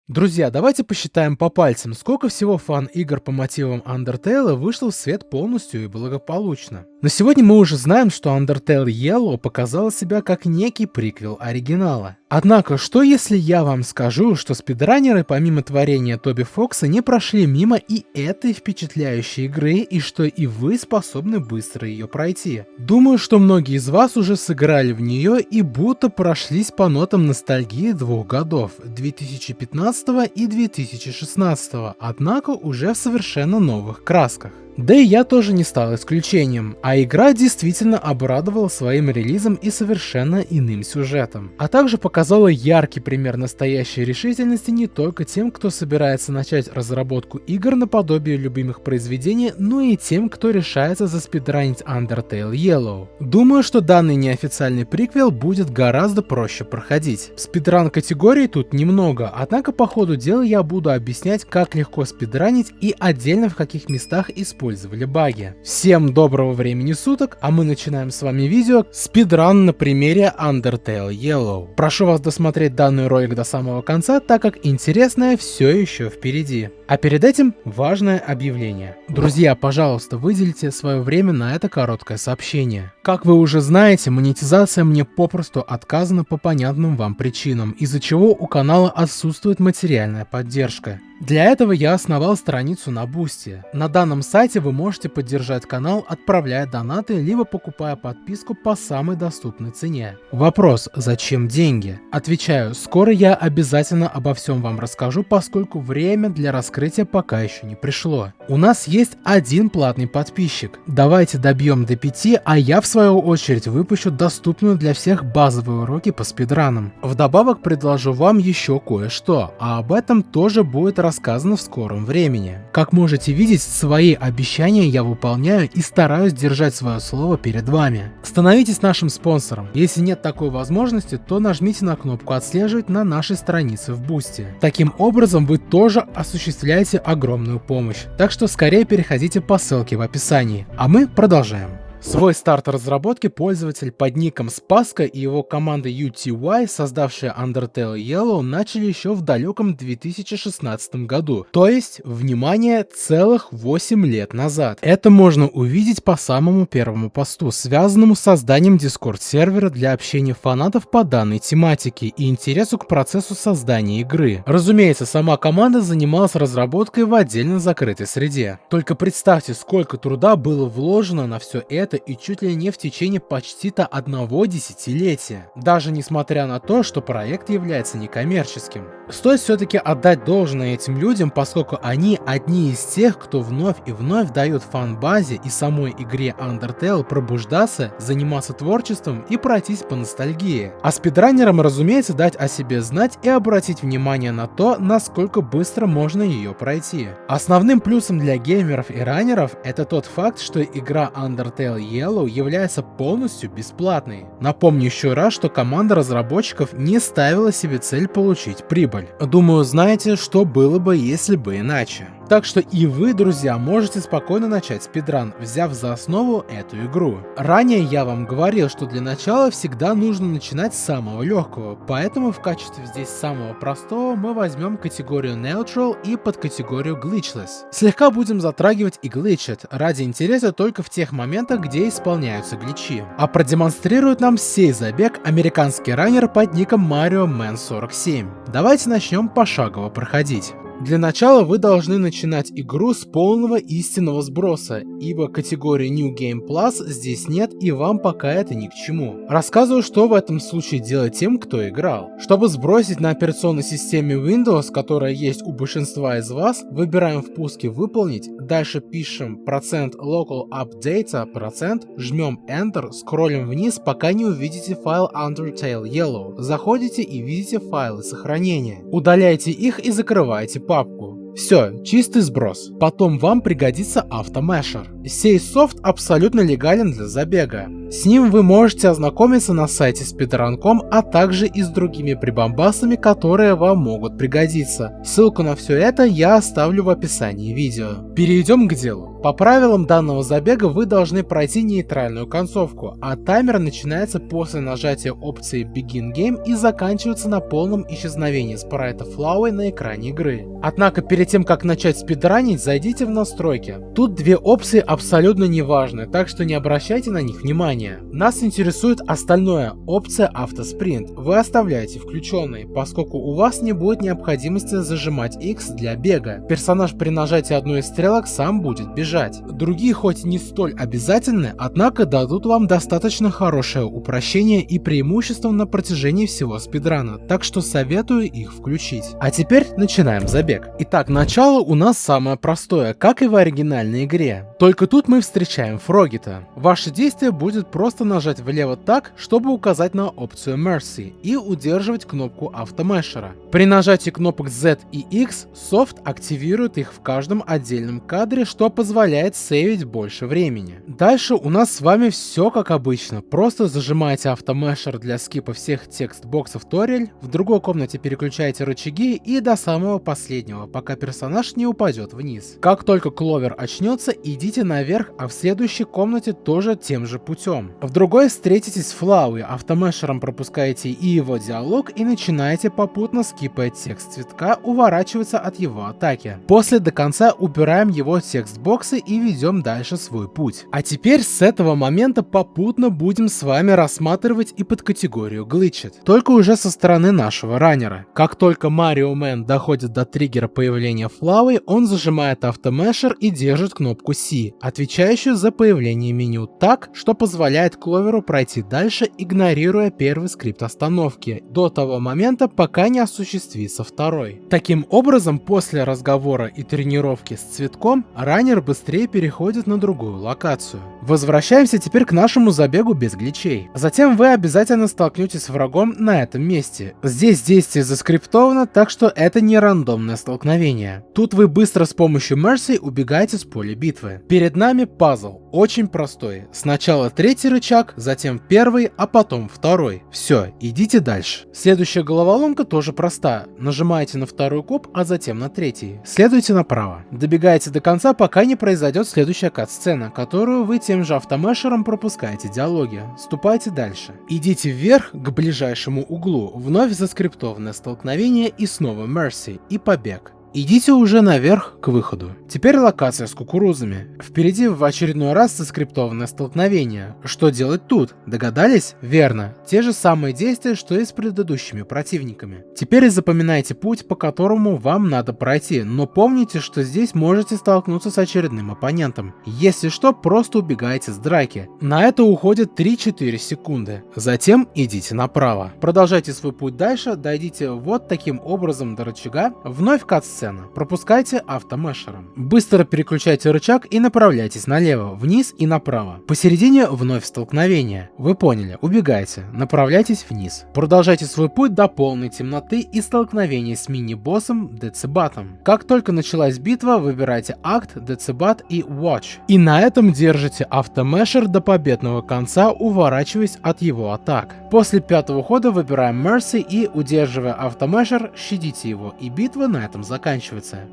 Друзья, давайте посчитаем по пальцам, сколько всего фан-игр по мотивам Undertale вышло в свет полностью и благополучно. На сегодня мы уже знаем, что Undertale Yellow показала себя как некий приквел оригинала. Однако, что если я вам скажу, что спидранеры помимо творения Тоби Фокса не прошли мимо и этой впечатляющей игры, и что и вы способны быстро ее пройти? Думаю, что многие из вас уже сыграли в нее и будто прошлись по нотам ностальгии двух годов, 2015 и 2016, однако уже в совершенно новых красках. Да и я тоже не стал исключением, а игра действительно обрадовала своим релизом и совершенно иным сюжетом. А также показала яркий пример настоящей решительности не только тем, кто собирается начать разработку игр наподобие любимых произведений, но и тем, кто решается заспидранить Undertale Yellow. Думаю, что данный неофициальный приквел будет гораздо проще проходить. Спидран категорий тут немного, однако по ходу дела я буду объяснять, как легко спидранить и отдельно в каких местах использовали баги. Всем доброго времени суток, а мы начинаем с вами видео спидран на примере Undertale Yellow. Прошу вас досмотреть данный ролик до самого конца, так как интересное все еще впереди. А перед этим важное объявление. Друзья, пожалуйста, выделите свое время на это короткое сообщение. Как вы уже знаете, монетизация мне попросту отказана по понятным вам причинам, из-за чего у канала отсутствует материальная поддержка. Для этого я основал страницу на Бусти. На данном сайте вы можете поддержать канал, отправляя донаты, либо покупая подписку по самой доступной цене. Вопрос: зачем деньги? Отвечаю: скоро я обязательно обо всем вам расскажу, поскольку время для раскрытия пока еще не пришло. У нас есть один платный подписчик. Давайте добьем до 5, а я в свою очередь выпущу доступную для всех базовые уроки по спидранам. Вдобавок предложу вам еще кое-что, а об этом тоже будет рассказано в скором времени. Как можете видеть, свои обещания я выполняю и стараюсь держать свое слово перед вами. Становитесь нашим спонсором. Если нет такой возможности, то нажмите на кнопку «Отслеживать» на нашей странице в Бусти. Таким образом вы тоже осуществляете огромную помощь. Так что скорее переходите по ссылке в описании. А мы продолжаем. Свой старт разработки пользователь под ником Спаска и его команда UTY, создавшие Undertale Yellow, начали еще в далеком 2016 году, то есть, внимание, целых 8 лет назад. Это можно увидеть по самому первому посту, связанному с созданием Discord-сервера для общения фанатов по данной тематике и интересу к процессу создания игры. Разумеется, сама команда занималась разработкой в отдельно закрытой среде. Только представьте, сколько труда было вложено на все это и чуть ли не в течение почти-то одного десятилетия, даже несмотря на то, что проект является некоммерческим. Стоит все-таки отдать должное этим людям, поскольку они одни из тех, кто вновь и вновь дает фан-базе и самой игре Undertale пробуждаться, заниматься творчеством и пройтись по ностальгии. А спидранерам, разумеется, дать о себе знать и обратить внимание на то, насколько быстро можно ее пройти. Основным плюсом для геймеров и раннеров это тот факт, что игра Undertale Yellow является полностью бесплатной. Напомню еще раз, что команда разработчиков не ставила себе цель получить прибыль. Думаю, знаете, что было бы, если бы иначе. Так что и вы, друзья, можете спокойно начать спидран, взяв за основу эту игру. Ранее я вам говорил, что для начала всегда нужно начинать с самого легкого, поэтому в качестве здесь самого простого мы возьмем категорию Neutral и подкатегорию Glitchless. Слегка будем затрагивать и Glitched, ради интереса только в тех моментах, где исполняются гличи. А продемонстрирует нам сей забег американский раннер под ником Mario Man 47. Давайте начнем пошагово проходить. Для начала вы должны начинать игру с полного истинного сброса, ибо категории New Game Plus здесь нет и вам пока это ни к чему. Рассказываю, что в этом случае делать тем, кто играл. Чтобы сбросить на операционной системе Windows, которая есть у большинства из вас, выбираем в пуске «Выполнить», дальше пишем %local update%, жмем Enter, скроллим вниз, пока не увидите файл Undertale Yellow. Заходите и видите файлы сохранения. Удаляйте их и закрывайте папку. Все, чистый сброс. Потом вам пригодится автомешер. Сей софт абсолютно легален для забега. С ним вы можете ознакомиться на сайте speedrun.com, а также и с другими прибамбасами, которые вам могут пригодиться. Ссылку на все это я оставлю в описании видео. Перейдем к делу. По правилам данного забега вы должны пройти нейтральную концовку, а таймер начинается после нажатия опции Begin Game и заканчивается на полном исчезновении спрайта Flowey на экране игры. Однако перед тем как начать спидранить, зайдите в настройки. Тут две опции абсолютно неважны, так что не обращайте на них внимания. Нас интересует остальное, опция автоспринт. Вы оставляете включенной, поскольку у вас не будет необходимости зажимать X для бега. Персонаж при нажатии одной из стрелок сам будет бежать. Другие хоть не столь обязательны, однако дадут вам достаточно хорошее упрощение и преимущество на протяжении всего спидрана, так что советую их включить. А теперь начинаем забег. Итак, начало у нас самое простое, как и в оригинальной игре. Только тут мы встречаем Фрогита. Ваше действие будет просто нажать влево так, чтобы указать на опцию Mercy и удерживать кнопку автомешера. При нажатии кнопок Z и X софт активирует их в каждом отдельном кадре, что позволяет сейвить больше времени. Дальше у нас с вами все как обычно. Просто зажимаете автомешер для скипа всех текст-боксов Торель, в другой комнате переключаете рычаги и до самого последнего, пока персонаж не упадет вниз. Как только Кловер очнется, идите наверх, а в следующей комнате тоже тем же путем. В другой встретитесь с Флауи, автомешером пропускаете и его диалог и начинаете попутно скипать текст цветка, уворачиваться от его атаки. После до конца убираем его текст-боксы и ведем дальше свой путь. А теперь с этого момента попутно будем с вами рассматривать и подкатегорию Glitched, только уже со стороны нашего раннера. Как только Марио Мэн доходит до триггера появления Флауи, он зажимает автомешер и держит кнопку C, отвечающую за появление меню так, что позволяет Кловеру пройти дальше, игнорируя первый скрипт остановки, до того момента, пока не осуществится второй. Таким образом, после разговора и тренировки с цветком, раннер быстрее переходит на другую локацию. Возвращаемся теперь к нашему забегу без гличей. Затем вы обязательно столкнетесь с врагом на этом месте. Здесь действие заскриптовано, так что это не рандомное столкновение. Тут вы быстро с помощью Mercy убегаете с поля битвы. Перед нами пазл, очень простой. Сначала третий рычаг, затем первый, а потом второй. Все, идите дальше. Следующая головоломка тоже проста. Нажимаете на второй куб, а затем на третий. Следуйте направо. Добегаете до конца, пока не произойдет следующая кат-сцена, которую вы тем же автомешером пропускаете диалоги. Ступайте дальше. Идите вверх к ближайшему углу, вновь заскриптованное столкновение и снова Mercy и побег. Идите уже наверх к выходу. Теперь локация с кукурузами. Впереди в очередной раз заскриптованное столкновение. Что делать тут? Догадались? Верно. Те же самые действия, что и с предыдущими противниками. Теперь запоминайте путь, по которому вам надо пройти, но помните, что здесь можете столкнуться с очередным оппонентом. Если что, просто убегайте с драки. На это уходит 3-4 секунды. Затем идите направо. Продолжайте свой путь дальше, дойдите вот таким образом до рычага, вновь кат-сцена. Пропускайте автомешером. Быстро переключайте рычаг и направляйтесь налево, вниз и направо. Посередине вновь столкновение. Вы поняли, убегайте, направляйтесь вниз. Продолжайте свой путь до полной темноты и столкновения с мини-боссом Децибатом. Как только началась битва, выбирайте акт, Децибат и Watch. И на этом держите автомешер до победного конца, уворачиваясь от его атак. После пятого хода выбираем Mercy и, удерживая автомешер, щадите его, и битва на этом заканчивается.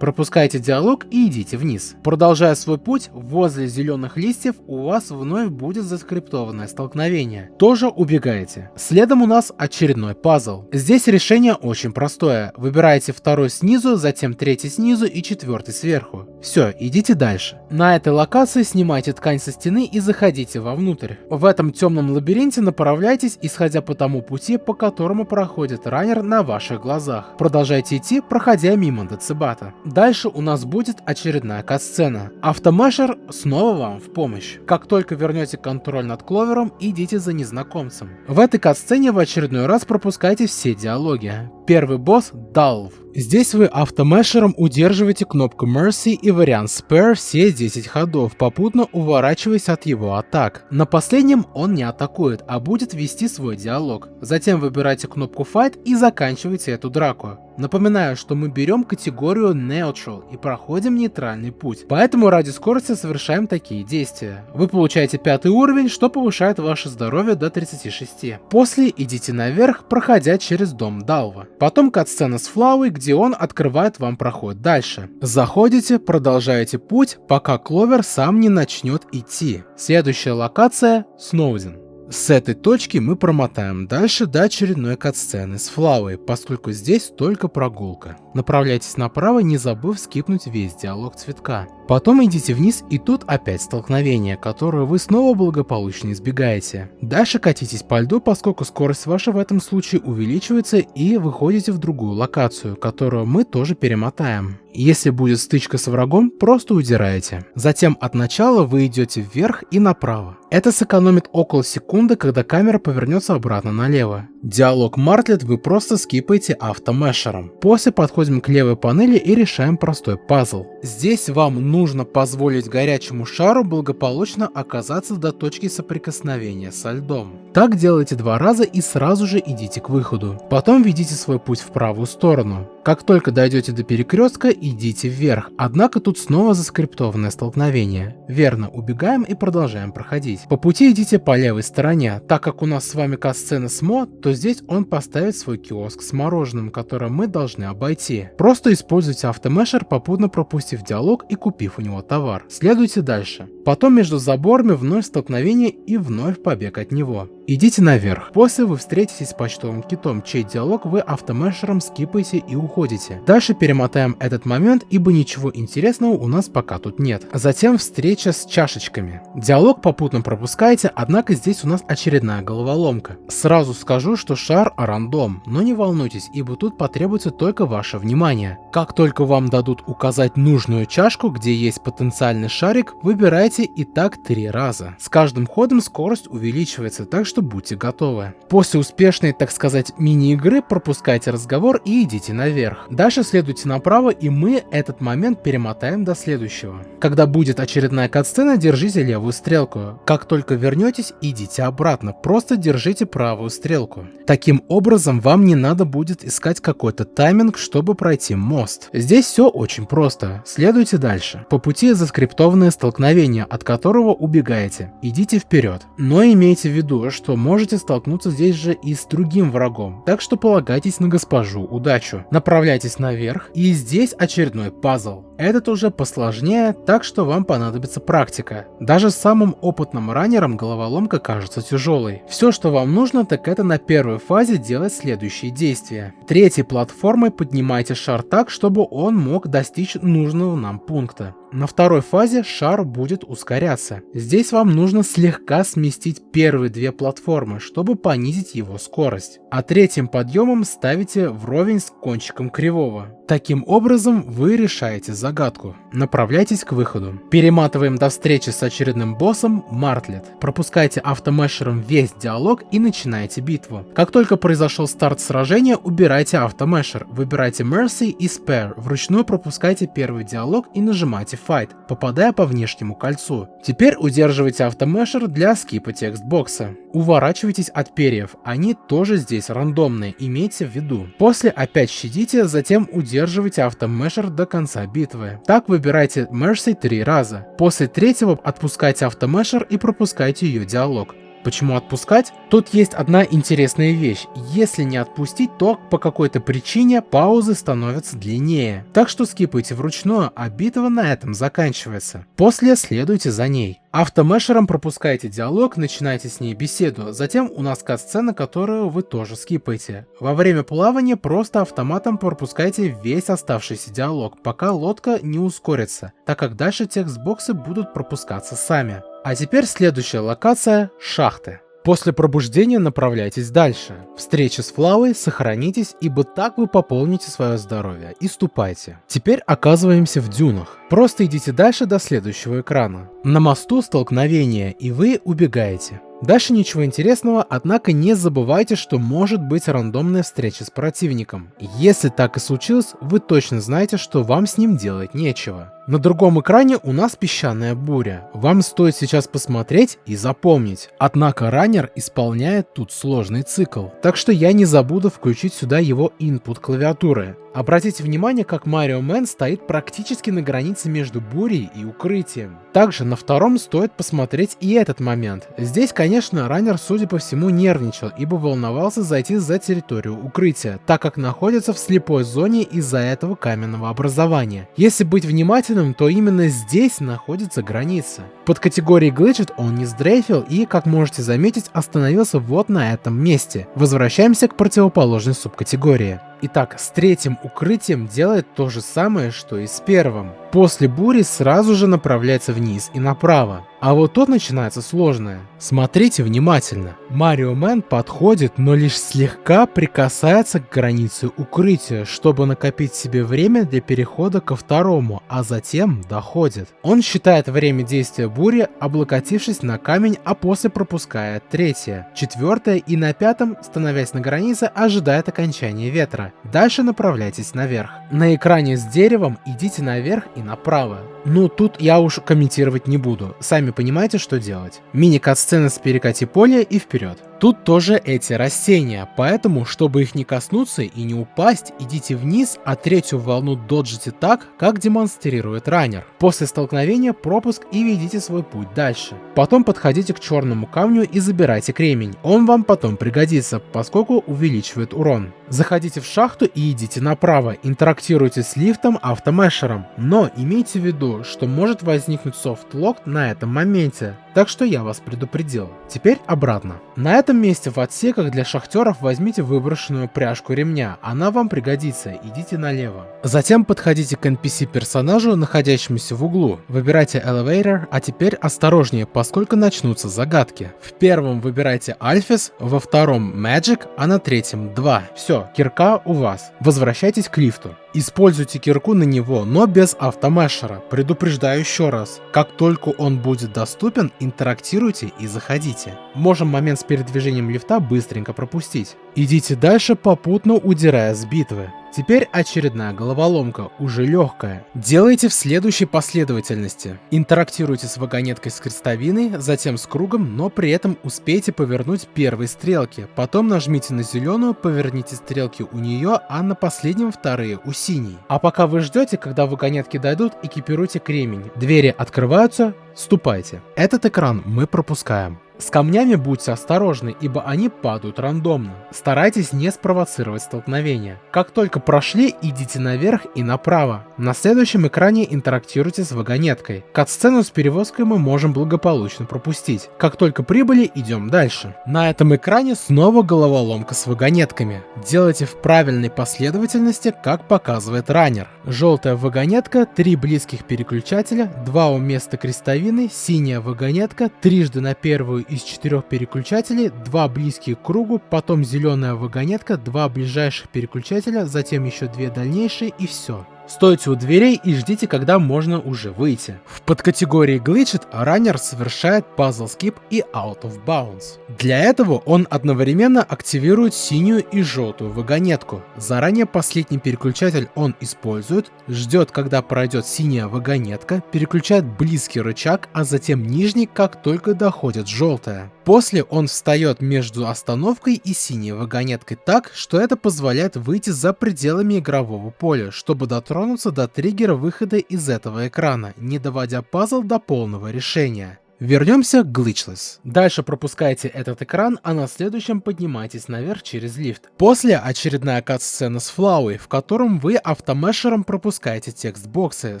Пропускайте диалог и идите вниз. Продолжая свой путь, возле зеленых листьев у вас вновь будет заскриптованное столкновение. Тоже убегаете. Следом у нас очередной пазл. Здесь решение очень простое. Выбираете второй снизу, затем третий снизу и четвертый сверху. Все, идите дальше. На этой локации снимайте ткань со стены и заходите вовнутрь. В этом темном лабиринте направляйтесь, исходя по тому пути, по которому проходит раннер на ваших глазах. Продолжайте идти, проходя мимо Децибата. Дальше у нас будет очередная кат-сцена. Автомешер снова вам в помощь. Как только вернете контроль над Кловером, идите за незнакомцем. В этой кат-сцене в очередной раз пропускайте все диалоги. Первый босс — Далв. Здесь вы автомешером удерживаете кнопку Mercy и вариант Spare все 10 ходов, попутно уворачиваясь от его атак. На последнем он не атакует, а будет вести свой диалог. Затем выбирайте кнопку Fight и заканчивайте эту драку. Напоминаю, что мы берем категорию Neutral и проходим нейтральный путь, поэтому ради скорости совершаем такие действия. Вы получаете 5 уровень, что повышает ваше здоровье до 36. После идите наверх, проходя через дом Далва. Потом катсцена с Флауей, где он открывает вам проход дальше. Заходите, продолжаете путь, пока Кловер сам не начнет идти. Следующая локация — Сноуден. С этой точки мы промотаем дальше до очередной катсцены с Флауей, поскольку здесь только прогулка. Направляйтесь направо, не забыв скипнуть весь диалог цветка. Потом идите вниз, и тут опять столкновение, которое вы снова благополучно избегаете. Дальше катитесь по льду, поскольку скорость ваша в этом случае увеличивается, и выходите в другую локацию, которую мы тоже перемотаем. Если будет стычка с врагом, просто удираете. Затем от начала вы идете вверх и направо. Это сэкономит около секунды, когда камера повернется обратно налево. Диалог Мартлет вы просто скипаете автомешером. После подходим к левой панели и решаем простой пазл. Здесь вам нужно позволить горячему шару благополучно оказаться до точки соприкосновения со льдом. Так делайте 2 раза и сразу же идите к выходу. Потом ведите свой путь в правую сторону. Как только дойдете до перекрестка, идите вверх. Однако тут снова заскриптованное столкновение. Верно, убегаем и продолжаем проходить. По пути идите по левой стороне. Так как у нас с вами катсцена с Мо, то здесь он поставит свой киоск с мороженым, который мы должны обойти. Просто используйте автомешер, попутно пропустив диалог и купив у него товар. Следуйте дальше. Потом между заборами вновь столкновение и вновь побег от него. Идите наверх. После вы встретитесь с почтовым китом, чей диалог вы автомешером скипаете и уходите. Дальше перемотаем этот момент, ибо ничего интересного у нас пока тут нет. Затем встреча с чашечками. Диалог попутно пропускаете, однако здесь у нас очередная головоломка. Сразу скажу, что шар рандом, но не волнуйтесь, ибо тут потребуется только ваше внимание. Как только вам дадут указать нужную чашку, где есть потенциальный шарик, выбирайте и так 3 раза. С каждым ходом скорость увеличивается, так что будьте готовы. После успешной, так сказать, мини-игры пропускайте разговор и идите наверх. Дальше следуйте направо, и мы этот момент перемотаем до следующего. Когда будет очередная катсцена, держите левую стрелку. Как только вернетесь, идите обратно, просто держите правую стрелку. Таким образом, вам не надо будет искать какой-то тайминг, чтобы пройти мост. Здесь все очень просто. Следуйте дальше. По пути заскриптованное столкновение, от которого убегаете. Идите вперед. Но имейте в виду, что можете столкнуться здесь же и с другим врагом, так что полагайтесь на госпожу удачу. Направляйтесь наверх, и здесь очередной пазл. Этот уже посложнее, так что вам понадобится практика. Даже самым опытным раннерам головоломка кажется тяжелой. Все, что вам нужно, так это на первой фазе делать следующие действия. Третьей платформой поднимайте шар так, чтобы он мог достичь нужного нам пункта. На второй фазе шар будет ускоряться. Здесь вам нужно слегка сместить первые 2 платформы, чтобы понизить его скорость. А третьим подъемом ставите вровень с кончиком кривого. Таким образом вы решаете загадку. Направляйтесь к выходу. Перематываем до встречи с очередным боссом Мартлет. Пропускайте автомешером весь диалог и начинайте битву. Как только произошел старт сражения, убирайте автомешер. Выбирайте Mercy и Spare. Вручную пропускайте первый диалог и нажимайте Fight, попадая по внешнему кольцу. Теперь удерживайте автомешер для скипа текстбокса. Уворачивайтесь от перьев, они тоже здесь рандомные, имейте в виду. После опять щадите, затем удерживайте автомешер до конца битвы. Так выбирайте Mercy 3 раза. После третьего отпускайте автомешер и пропускайте ее диалог. Почему отпускать? Тут есть одна интересная вещь. Если не отпустить, то по какой-то причине паузы становятся длиннее. Так что скипайте вручную, а битва на этом заканчивается. После следуйте за ней. Автомешером пропускайте диалог, начинайте с ней беседу. Затем у нас кат-сцена, которую вы тоже скипаете. Во время плавания просто автоматом пропускайте весь оставшийся диалог, пока лодка не ускорится, так как дальше текстбоксы будут пропускаться сами. А теперь следующая локация — шахты. После пробуждения направляйтесь дальше. Встреча с Флауей, сохранитесь, ибо так вы пополните свое здоровье, и ступайте. Теперь оказываемся в дюнах. Просто идите дальше до следующего экрана. На мосту столкновение, и вы убегаете. Дальше ничего интересного, однако не забывайте, что может быть рандомная встреча с противником. Если так и случилось, вы точно знаете, что вам с ним делать нечего. На другом экране у нас песчаная буря. Вам стоит сейчас посмотреть и запомнить. Однако раннер исполняет тут сложный цикл, так что я не забуду включить сюда его input клавиатуры. Обратите внимание, как Марио Мэн стоит практически на границе между бурей и укрытием. Также на втором стоит посмотреть и этот момент. Здесь, конечно, раннер, судя по всему, нервничал, ибо волновался зайти за территорию укрытия, так как находится в слепой зоне из-за этого каменного образования. Если быть внимательным, то именно здесь находится граница. Под категорией Glitched он не сдрейфил и, как можете заметить, остановился вот на этом месте. Возвращаемся к противоположной субкатегории. Итак, с третьим укрытием делает то же самое, что и с первым. После бури сразу же направляется вниз и направо. А вот тут начинается сложное. Смотрите внимательно. Марио Мэн подходит, но лишь слегка прикасается к границе укрытия, чтобы накопить себе время для перехода ко второму, а затем доходит. Он считает время действия бури, облокотившись на камень, а после пропуская третье, четвертое и на пятом, становясь на границе, ожидает окончания ветра. Дальше направляйтесь наверх. На экране с деревом идите наверх и направо. Ну, тут я уж комментировать не буду. Сами понимаете, что делать. Мини-кат-сцена с перекати поля и вперед. Тут тоже эти растения, поэтому, чтобы их не коснуться и не упасть, идите вниз, а третью волну доджите так, как демонстрирует раннер. После столкновения пропуск и ведите свой путь дальше. Потом подходите к черному камню и забирайте кремень. Он вам потом пригодится, поскольку увеличивает урон. Заходите в шахту и идите направо, интерактируйте с лифтом автомешером. Но имейте в виду, что может возникнуть софт-лок на этом моменте, так что я вас предупредил. Теперь обратно. На этом месте в отсеках для шахтеров возьмите выброшенную пряжку ремня, она вам пригодится, идите налево. Затем подходите к NPC-персонажу, находящемуся в углу. Выбирайте Elevator, а теперь осторожнее, поскольку начнутся загадки. В первом выбирайте Alphys, во втором Magic, а на третьем 2. Все, кирка у вас. Возвращайтесь к лифту. Используйте кирку на него, но без автомешера. Предупреждаю еще раз. Как только он будет доступен, интерактируйте и заходите. Можем момент с передвижением лифта быстренько пропустить. Идите дальше, попутно удирая с битвы. Теперь очередная головоломка, уже легкая. Делайте в следующей последовательности. Интерактируйте с вагонеткой с крестовиной, затем с кругом, но при этом успейте повернуть первые стрелки. Потом нажмите на зеленую, поверните стрелки у нее, а на последнем вторые у синей. А пока вы ждете, когда вагонетки дойдут, экипируйте кремень. Двери открываются, ступайте. Этот экран мы пропускаем. С камнями будьте осторожны, ибо они падают рандомно. Старайтесь не спровоцировать столкновение. Как только прошли, идите наверх и направо. На следующем экране интерактируйте с вагонеткой. Кат-сцену с перевозкой мы можем благополучно пропустить. Как только прибыли, идем дальше. На этом экране снова головоломка с вагонетками. Делайте в правильной последовательности, как показывает раннер. Желтая вагонетка, 3 близких переключателя, 2 у места крестовины, синяя вагонетка, трижды на первую из 4 переключателей, 2 близкие к кругу, потом зеленая вагонетка, 2 ближайших переключателя, затем еще 2 дальнейшие и все. Стойте у дверей и ждите, когда можно уже выйти. В подкатегории Glitched раннер совершает Puzzle Skip и Out of Bounds. Для этого он одновременно активирует синюю и желтую вагонетку. Заранее последний переключатель он использует, ждет, когда пройдет синяя вагонетка, переключает близкий рычаг, а затем нижний, как только доходит желтая. После он встает между остановкой и синей вагонеткой так, что это позволяет выйти за пределами игрового поля, чтобы дотронуться до триггера выхода из этого экрана, не доводя пазл до полного решения. Вернемся к Glitchless. Дальше пропускайте этот экран, а на следующем поднимайтесь наверх через лифт. После очередная кат-сцена с Флауи, в котором вы автомешером пропускаете текст-боксы,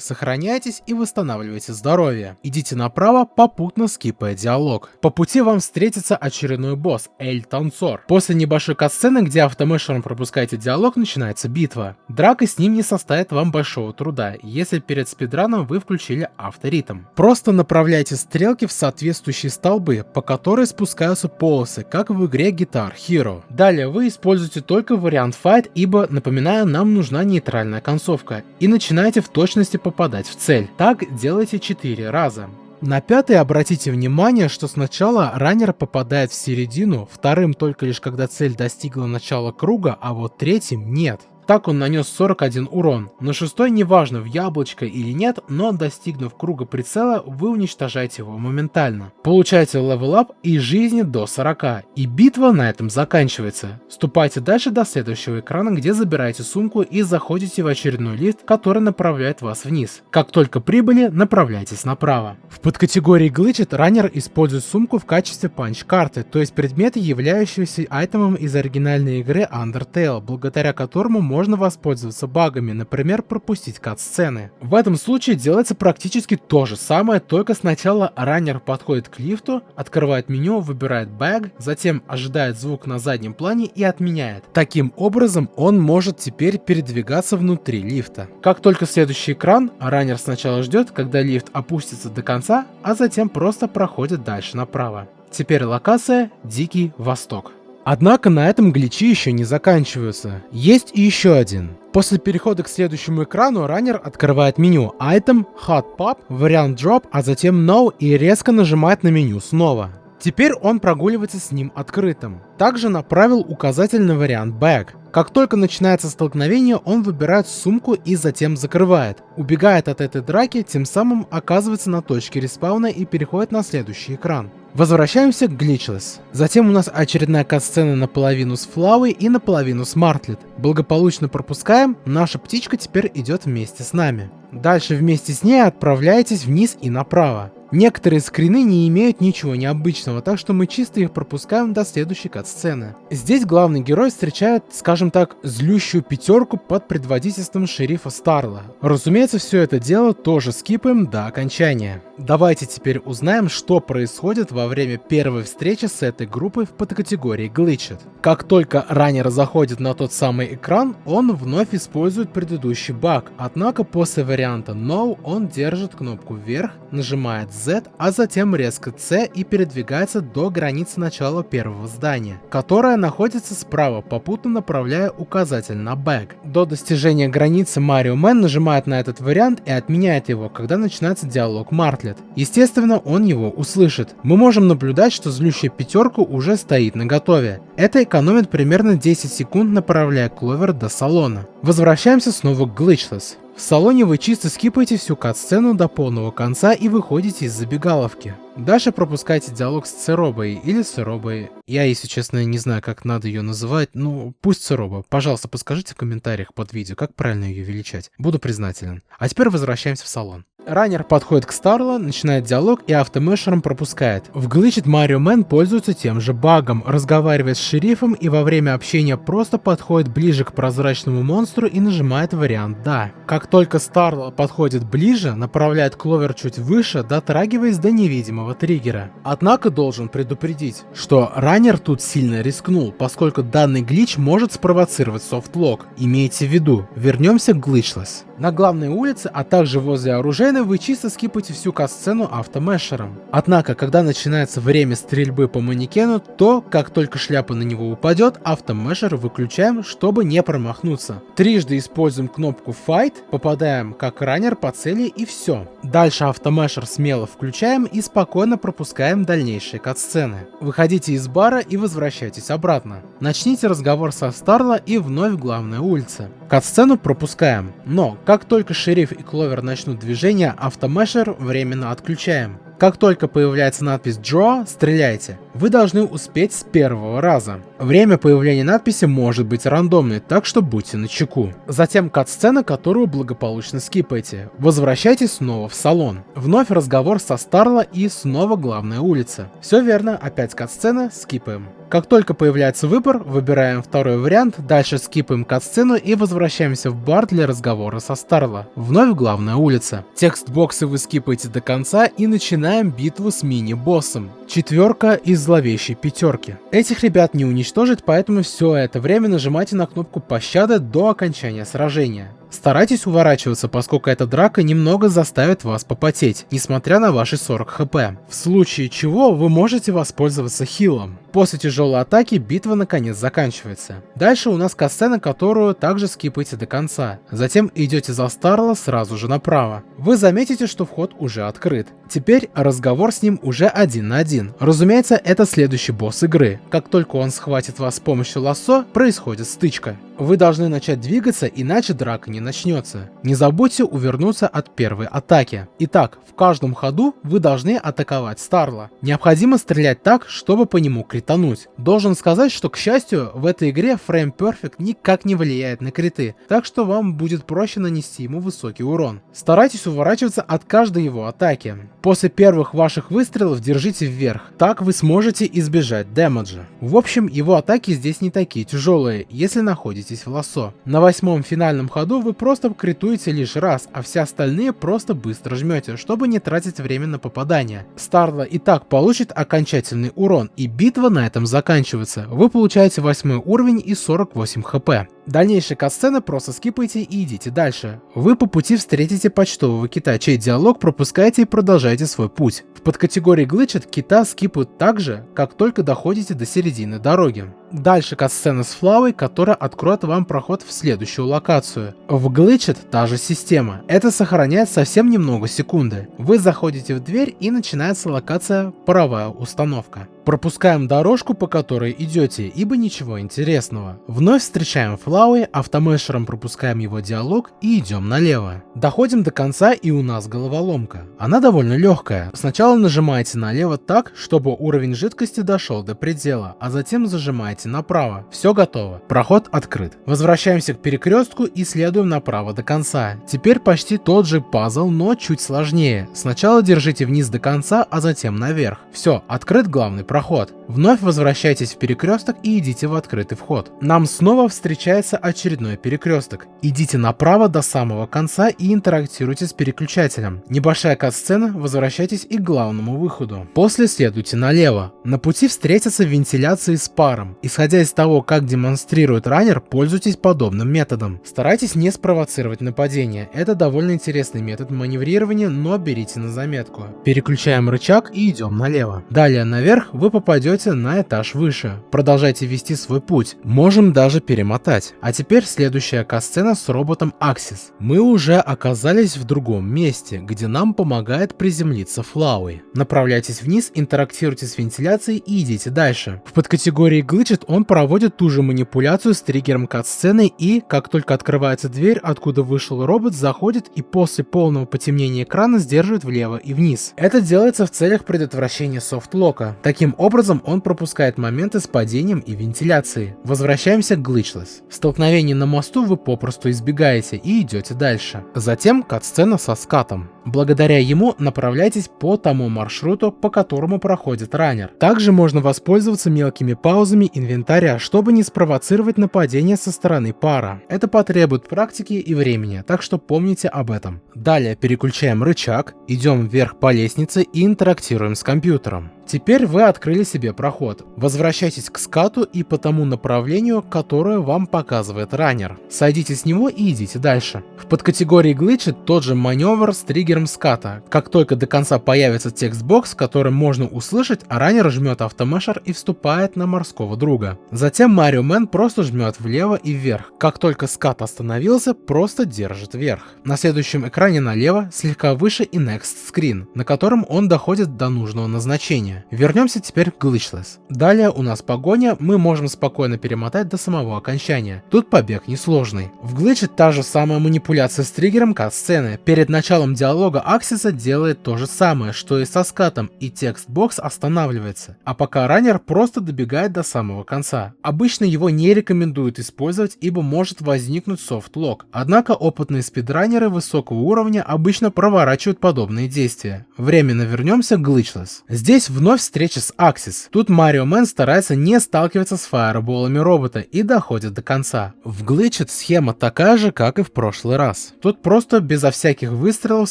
сохраняетесь и восстанавливаете здоровье. Идите направо, попутно скипая диалог. По пути вам встретится очередной босс, Эль Танцор. После небольшой кат-сцены, где автомешером пропускаете диалог, начинается битва. Драка с ним не составит вам большого труда, если перед спидраном вы включили авторитм. Просто направляйте стрелки в соответствующие столбы, по которой спускаются полосы, как в игре Guitar Hero. Далее вы используете только вариант Fight, ибо, напоминаю, нам нужна нейтральная концовка, и начинаете в точности попадать в цель. Так делайте 4 раза. На 5-й обратите внимание, что сначала раннер попадает в середину, вторым только лишь когда цель достигла начала круга, а вот третьим нет. так он нанес 41 урон. На 6-й неважно в яблочко или нет, но достигнув круга прицела, вы уничтожаете его моментально. Получаете левел-ап и жизни до 40, и битва на этом заканчивается. Ступайте дальше до следующего экрана, где забираете сумку и заходите в очередной лифт, который направляет вас вниз. Как только прибыли, направляйтесь направо. В подкатегории Glitched раннер использует сумку в качестве панч-карты, то есть предмета, являющегося айтемом из оригинальной игры Undertale, благодаря которому можно воспользоваться багами, например, пропустить кат-сцены. В этом случае делается практически то же самое, только сначала раннер подходит к лифту, открывает меню, выбирает баг, затем ожидает звук на заднем плане и отменяет. Таким образом, он может теперь передвигаться внутри лифта. Как только следующий экран, раннер сначала ждет, когда лифт опустится до конца, а затем просто проходит дальше направо. Теперь локация Дикий Восток. Однако на этом гличи еще не заканчиваются. Есть и еще один. После перехода к следующему экрану раннер открывает меню Item, Hot Pop, вариант Drop, а затем No и резко нажимает на меню снова. Теперь он прогуливается с ним открытым. Также направил указатель на вариант Bag. Как только начинается столкновение, он выбирает сумку и затем закрывает. Убегает от этой драки, тем самым оказывается на точке респауна и переходит на следующий экран. Возвращаемся к Glitchless. Затем у нас очередная кат-сцена наполовину с Флауей и наполовину с Мартлет. Благополучно пропускаем, наша птичка теперь идет вместе с нами. Дальше вместе с ней отправляетесь вниз и направо. Некоторые скрины не имеют ничего необычного, так что мы чисто их пропускаем до следующей кат-сцены. Здесь главный герой встречает, скажем так, злющую пятерку под предводительством шерифа Старла. Разумеется, все это дело тоже скипаем до окончания. Давайте теперь узнаем, что происходит во время первой встречи с этой группой в подкатегории Glitched. Как только раннер заходит на тот самый экран, он вновь использует предыдущий баг, однако после варианта No он держит кнопку вверх, нажимает Z, а затем резко C и передвигается до границы начала первого здания, которое находится справа, попутно направляя указатель на Back. До достижения границы Марио Мэн нажимает на этот вариант и отменяет его, когда начинается диалог Мартлет. Естественно, он его услышит. Мы можем наблюдать, что злющая пятерка уже стоит наготове. Это экономит примерно 10 секунд, направляя Кловер до салона. Возвращаемся снова к Glitchless. В салоне вы чисто скипаете всю кат-сцену до полного конца и выходите из забегаловки. Дальше пропускайте диалог с Церобой или Церобой. Я, если честно, не знаю, как надо ее называть, ну пусть Цероба. Пожалуйста, подскажите в комментариях под видео, как правильно ее величать. Буду признателен. А теперь возвращаемся в салон. Раннер подходит к Старла, начинает диалог и автомешером пропускает. В Glitched Марио Мэн пользуется тем же багом, разговаривает с шерифом и во время общения просто подходит ближе к прозрачному монстру и нажимает вариант «Да». Как только Старл подходит ближе, направляет Кловер чуть выше, дотрагиваясь до невидимого триггера. Однако должен предупредить, что раннер тут сильно рискнул, поскольку данный глич может спровоцировать софтлок. Имейте в виду, вернемся к Glitchless. На главной улице, а также возле оружейной вы чисто скипаете всю кат-сцену автомешером. Однако, когда начинается время стрельбы по манекену, то, как только шляпа на него упадет, автомешер выключаем, чтобы не промахнуться. Трижды используем кнопку Fight, попадаем как раннер по цели и все. Дальше автомешер смело включаем и спокойно пропускаем дальнейшие кат-сцены. Выходите из бара и возвращайтесь обратно. Начните разговор со Старла и вновь главная улица. Кат-сцену пропускаем, но как только шериф и Кловер начнут движение, автомешер временно отключаем. Как только появляется надпись Draw, стреляйте. Вы должны успеть с первого раза. Время появления надписи может быть рандомной, так что будьте начеку. Затем кат-сцена, которую благополучно скипаете. Возвращайтесь снова в салон. Вновь разговор со Старла и снова главная улица. Все верно, опять кат-сцена, скипаем. Как только появляется выбор, выбираем второй вариант, дальше скипаем кат-сцену и возвращаемся в бар для разговора со Старла. Вновь главная улица. Текст-боксы вы скипаете до конца и начинаем битву с мини-боссом. Четверка из зловещей пятерки. Этих ребят не уничтожить, поэтому все это время нажимайте на кнопку пощады до окончания сражения. Старайтесь уворачиваться, поскольку эта драка немного заставит вас попотеть, несмотря на ваши 40 хп. В случае чего вы можете воспользоваться хилом. После тяжелой атаки битва наконец заканчивается. Дальше у нас катсцена, которую также скипаете до конца. Затем идете за Старла сразу же направо. Вы заметите, что вход уже открыт. Теперь разговор с ним уже 1 на 1. Разумеется, это следующий босс игры. Как только он схватит вас с помощью лассо, происходит стычка. Вы должны начать двигаться, иначе драка не начнется. Не забудьте увернуться от первой атаки. Итак, в каждом ходу вы должны атаковать Старла. Необходимо стрелять так, чтобы по нему критануть. Должен сказать, что, к счастью, в этой игре Frame Perfect никак не влияет на криты, так что вам будет проще нанести ему высокий урон. Старайтесь уворачиваться от каждой его атаки. После первых ваших выстрелов держите вверх, так вы сможете избежать дэмэджа. В общем, его атаки здесь не такие тяжелые, если находитесь в лассо. На 8-м финальном ходу вы просто критуете лишь раз, а все остальные просто быстро жмете, чтобы не тратить время на попадание. Старла и так получит окончательный урон, и битва на этом заканчивается. Вы получаете 8 уровень и 48 хп. Дальнейшие катсцены просто скипайте и идите дальше. Вы по пути встретите почтового кита, чей диалог пропускаете и продолжаете свой путь. В подкатегории Glitched кита скипают так же, как только доходите до середины дороги. Дальше катсцена с Флавой, которая откроет вам проход в следующую локацию. В Glitched та же система. Это сохраняет совсем немного секунды. Вы заходите в дверь и начинается локация «Паровая установка». Пропускаем дорожку, по которой идете, ибо ничего интересного. Вновь встречаем Флауи, автомешером пропускаем его диалог и идем налево. Доходим до конца, и у нас головоломка. Она довольно легкая. Сначала нажимаете налево так, чтобы уровень жидкости дошел до предела, а затем зажимаете направо. Все готово. Проход открыт. Возвращаемся к перекрестку и следуем направо до конца. Теперь почти тот же пазл, но чуть сложнее. Сначала держите вниз до конца, а затем наверх. Все, открыт главный проход. Вновь возвращайтесь в перекресток и идите в открытый вход. Нам снова встречается очередной перекресток. Идите направо до самого конца и интерактируйте с переключателем. Небольшая катсцена, возвращайтесь и к главному выходу. После следуйте налево. На пути встретятся вентиляции с паром. Исходя из того, как демонстрирует раннер, пользуйтесь подобным методом. Старайтесь не спровоцировать нападение. Это довольно интересный метод маневрирования, но берите на заметку. Переключаем рычаг и идем налево. Далее наверх вы попадете на этаж выше. Продолжайте вести свой путь. Можем даже перемотать. А теперь следующая катсцена с роботом Axis. Мы уже оказались в другом месте, где нам помогает приземлиться Флауи. Направляйтесь вниз, интерактируйте с вентиляцией и идите дальше. В подкатегории Glitched он проводит ту же манипуляцию с триггером катсцены и, как только открывается дверь, откуда вышел робот, заходит и после полного потемнения экрана сдерживает влево и вниз. Это делается в целях предотвращения софтлока. Таким образом, он пропускает моменты с падением и вентиляцией. Возвращаемся к Glitchless. Столкновение на мосту вы попросту избегаете и идете дальше. Затем катсцена со скатом. Благодаря ему направляйтесь по тому маршруту, по которому проходит раннер. Также можно воспользоваться мелкими паузами инвентаря, чтобы не спровоцировать нападение со стороны пара. Это потребует практики и времени, так что помните об этом. Далее переключаем рычаг, идем вверх по лестнице и интерактируем с компьютером. Теперь вы открыли себе проход. Возвращайтесь к скату и по тому направлению, которое вам показывает раннер. Сойдите с него и идите дальше. В подкатегории Glitched тот же маневр с триггером ската. Как только до конца появится текстбокс, который можно услышать, раннер жмет автомешер и вступает на морского друга. Затем Марио Мэн просто жмет влево и вверх. Как только скат остановился, просто держит вверх. На следующем экране налево, слегка выше и Next Screen, на котором он доходит до нужного назначения. Вернемся теперь к Glitchless. Далее у нас погоня, мы можем спокойно перемотать до самого окончания. Тут побег несложный. В Glitched та же самая манипуляция с триггером кат-сцены. Перед началом диалога Axis делает то же самое, что и со скатом, и текстбокс останавливается. А пока раннер просто добегает до самого конца. Обычно его не рекомендуют использовать, ибо может возникнуть софтлок. Однако опытные спидранеры высокого уровня обычно проворачивают подобные действия. Временно вернемся к Glitchless. Здесь вновь встреча с Axis. Тут Марио Мэн старается не сталкиваться с фаерболами робота и доходит до конца. В Glitched схема такая же, как и в прошлый раз. Тут просто безо всяких выстрелов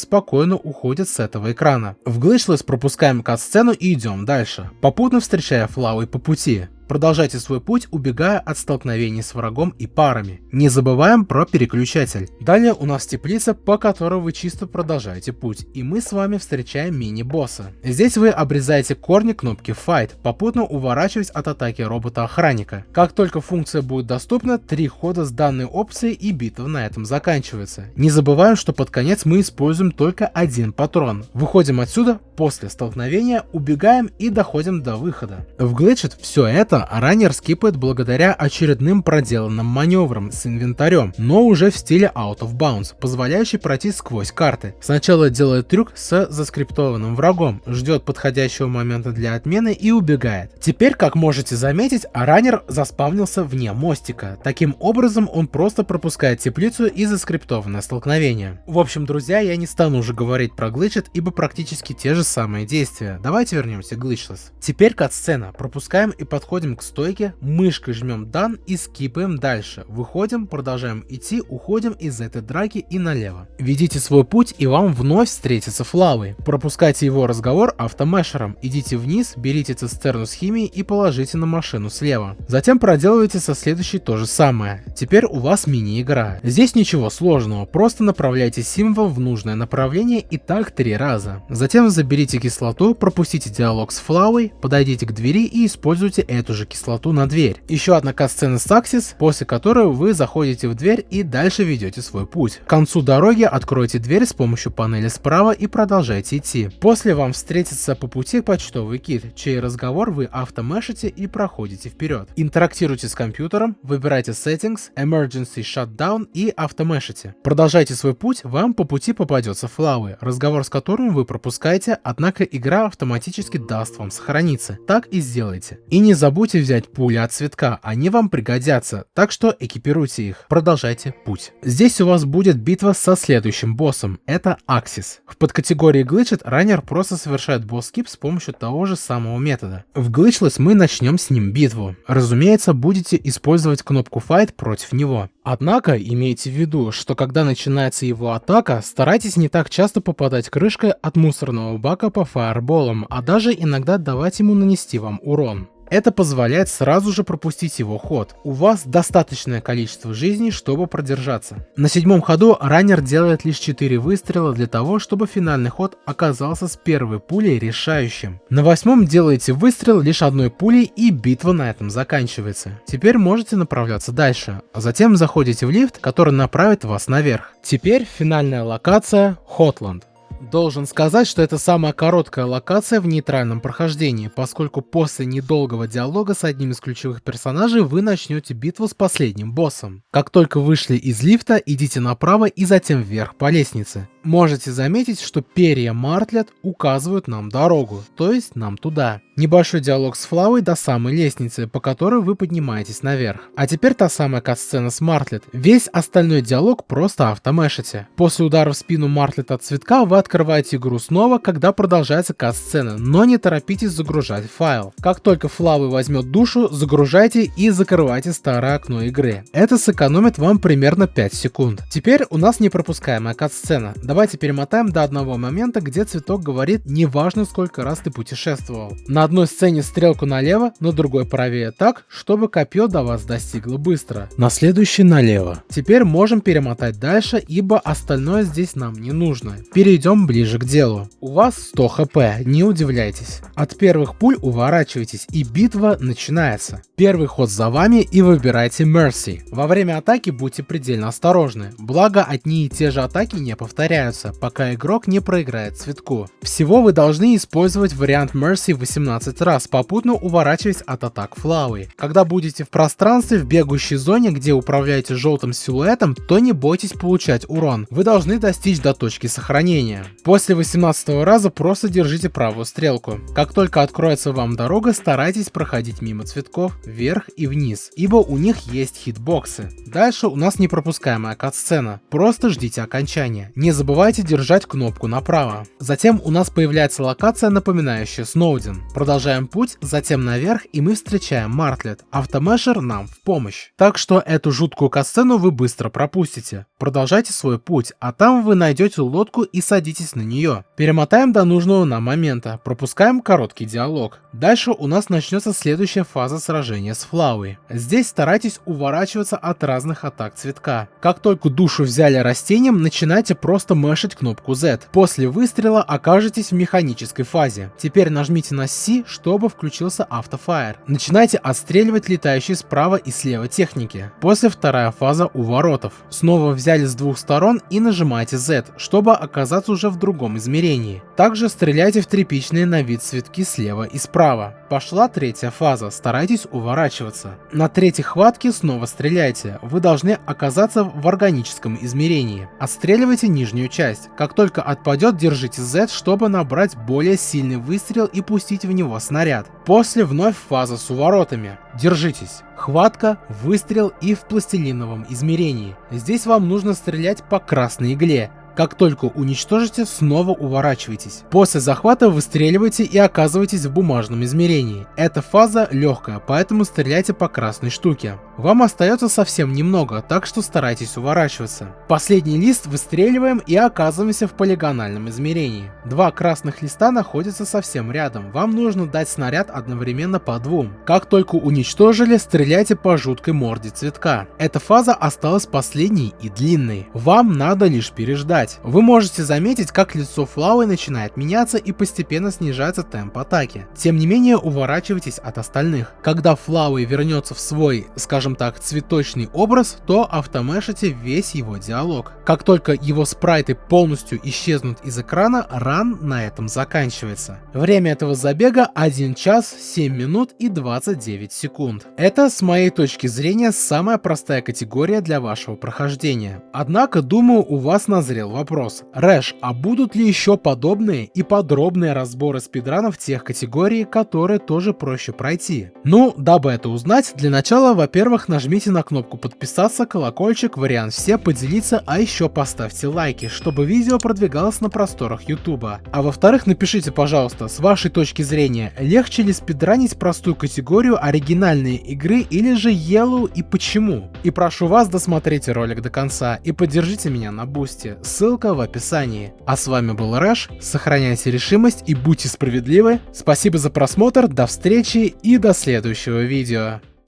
спокойно уходит с этого экрана. В Glitchless пропускаем кат-сцену и идем дальше, попутно встречая Флауи по пути. Продолжайте свой путь, убегая от столкновений с врагом и парами. Не забываем про переключатель. Далее у нас теплица, по которой вы чисто продолжаете путь, и мы с вами встречаем мини-босса. Здесь вы обрезаете корни кнопки Fight, попутно уворачиваясь от атаки робота-охранника. Как только функция будет доступна, 3 хода с данной опцией и битва на этом заканчивается. Не забываем, что под конец мы используем только 1 патрон. Выходим отсюда после столкновения, убегаем и доходим до выхода. В Glitched все это раннер скипает благодаря очередным проделанным маневрам с инвентарем, но уже в стиле Out of Bounds, позволяющий пройти сквозь карты. Сначала делает трюк с заскриптованным врагом, ждет подходящего момента для отмены и убегает. Теперь, как можете заметить, раннер заспавнился вне мостика. Таким образом, он просто пропускает теплицу и заскриптованное столкновение. В общем, друзья, я не стану уже говорить про Glitched, ибо практически те же самые действия. Давайте вернемся к Glitchless. Теперь кат-сцена. Пропускаем и подходим к стойке, мышкой жмем Done и скипаем дальше. Выходим, продолжаем идти, уходим из этой драки и налево. Ведите свой путь, и вам вновь встретится Флауи. Пропускайте его разговор автомешером. Идите вниз, берите цистерну с химией и положите на машину слева. Затем проделывайте со следующей то же самое. Теперь у вас мини-игра. Здесь ничего сложного, просто направляйте символ в нужное направление и так 3 раза. Затем заберите кислоту, пропустите диалог с Флауи, подойдите к двери и используйте эту же кислоту на дверь. Еще одна кат-сцена с Axis, после которой вы заходите в дверь и дальше ведете свой путь. К концу дороги откройте дверь с помощью панели справа и продолжайте идти. После вам встретится по пути почтовый кит, чей разговор вы автомешите и проходите вперед. Интерактируйте с компьютером, выбирайте Settings, Emergency Shutdown и автомешите. Продолжайте свой путь, вам по пути попадется Флауи, разговор с которым вы пропускаете, однако игра автоматически даст вам сохраниться. Так и сделайте. И не забудьте взять пули от цветка, они вам пригодятся, так что экипируйте их. Продолжайте путь. Здесь у вас будет битва со следующим боссом, это Axis. В подкатегории Glitched раннер просто совершает босс-скип с помощью того же самого метода. В Glitchless мы начнем с ним битву. Разумеется, будете использовать кнопку Fight против него. Однако, имейте в виду, что когда начинается его атака, старайтесь не так часто попадать крышкой от мусорного бака по фаерболам, а даже иногда давать ему нанести вам урон. Это позволяет сразу же пропустить его ход. У вас достаточное количество жизней, чтобы продержаться. На 7-м ходу раннер делает лишь 4 выстрела для того, чтобы финальный ход оказался с первой пулей решающим. На 8-м делаете выстрел лишь одной пулей, и битва на этом заканчивается. Теперь можете направляться дальше, а затем заходите в лифт, который направит вас наверх. Теперь финальная локация Hotland. Должен сказать, что это самая короткая локация в нейтральном прохождении, поскольку после недолгого диалога с одним из ключевых персонажей вы начнете битву с последним боссом. Как только вышли из лифта, идите направо и затем вверх по лестнице. Можете заметить, что перья Мартлет указывают нам дорогу, то есть нам туда. Небольшой диалог с Флауи до самой лестницы, по которой вы поднимаетесь наверх. А теперь та самая кат-сцена с Мартлет. Весь остальной диалог просто автомешите. После удара в спину Мартлет от цветка вы открываете игру снова, когда продолжается кат-сцена, но не торопитесь загружать файл. Как только Флауи возьмет душу, загружайте и закрывайте старое окно игры. Это сэкономит вам примерно 5 секунд. Теперь у нас непропускаемая кат-сцена. Давайте перемотаем до одного момента, где цветок говорит: неважно, сколько раз ты путешествовал. На одной сцене стрелку налево, на другой правее так, чтобы копье до вас достигло быстро. На следующей налево. Теперь можем перемотать дальше, ибо остальное здесь нам не нужно. Перейдем ближе к делу. У вас 100 хп, не удивляйтесь. От первых пуль уворачивайтесь, и битва начинается. Первый ход за вами, и выбирайте Mercy. Во время атаки будьте предельно осторожны, благо одни и те же атаки не повторяются, пока игрок не проиграет цветку. Всего вы должны использовать вариант Mercy 18 раз, попутно уворачиваясь от атак Флауи. Когда будете в пространстве в бегущей зоне, где управляете желтым силуэтом, то не бойтесь получать урон. Вы должны достичь до точки сохранения. После 18 раза просто держите правую стрелку. Как только откроется вам дорога, старайтесь проходить мимо цветков вверх и вниз, ибо у них есть хитбоксы. Дальше у нас непропускаемая кат-сцена. Просто ждите окончания. Не забывайте забывайте держать кнопку направо. Затем у нас появляется локация, напоминающая Сноуден. Продолжаем путь, затем наверх, и мы встречаем Мартлет. Автомешер нам в помощь. Так что эту жуткую катсцену вы быстро пропустите. Продолжайте свой путь, а там вы найдете лодку и садитесь на нее. Перемотаем до нужного нам момента, пропускаем короткий диалог. Дальше у нас начнется следующая фаза сражения с Флауи. Здесь старайтесь уворачиваться от разных атак цветка. Как только душу взяли растением, начинайте просто мэшить кнопку Z. После выстрела окажетесь в механической фазе. Теперь нажмите на C, чтобы включился автофайр. Начинайте отстреливать летающие справа и слева техники. После вторая фаза у воротов. Снова взяли с двух сторон и нажимаете Z, чтобы оказаться уже в другом измерении. Также стреляйте в тряпичные на вид цветки слева и справа. Пошла третья фаза, старайтесь уворачиваться. На третьей хватке снова стреляйте, вы должны оказаться в органическом измерении. Отстреливайте нижнюю часть. Как только отпадет, держите Z, чтобы набрать более сильный выстрел и пустить в него снаряд. После вновь фаза с уворотами. Держитесь. Хватка, выстрел и в пластилиновом измерении. Здесь вам нужно стрелять по красной игле. Как только уничтожите, снова уворачивайтесь. После захвата выстреливайте и оказываетесь в бумажном измерении. Эта фаза легкая, поэтому стреляйте по красной штуке. Вам остается совсем немного, так что старайтесь уворачиваться. Последний лист выстреливаем и оказываемся в полигональном измерении. Два красных листа находятся совсем рядом. Вам нужно дать снаряд одновременно по двум. Как только уничтожили, стреляйте по жуткой морде цветка. Эта фаза осталась последней и длинной. Вам надо лишь переждать. Вы можете заметить, как лицо Флауи начинает меняться и постепенно снижается темп атаки. Тем не менее, уворачивайтесь от остальных. Когда Флауи вернется в свой, скажем так, цветочный образ, то автомешите весь его диалог. Как только его спрайты полностью исчезнут из экрана, ран на этом заканчивается. Время этого забега 1 час 7 минут и 29 секунд. Это, с моей точки зрения, самая простая категория для вашего прохождения. Однако, думаю, у вас назрел вопрос. Рэш, а будут ли еще подобные и подробные разборы спидранов тех категорий, которые тоже проще пройти? Ну, дабы это узнать, для начала, во-первых, нажмите на кнопку подписаться, колокольчик, вариант все, поделиться, а еще поставьте лайки, чтобы видео продвигалось на просторах ютуба. А во-вторых, напишите, пожалуйста, с вашей точки зрения, легче ли спидранить простую категорию оригинальной игры или же Yellow и почему? И прошу вас, досмотрите ролик до конца и поддержите меня на бусте. Ссылка в описании. А с вами был Рэш, сохраняйте решимость и будьте справедливы. Спасибо за просмотр, до встречи и до следующего видео.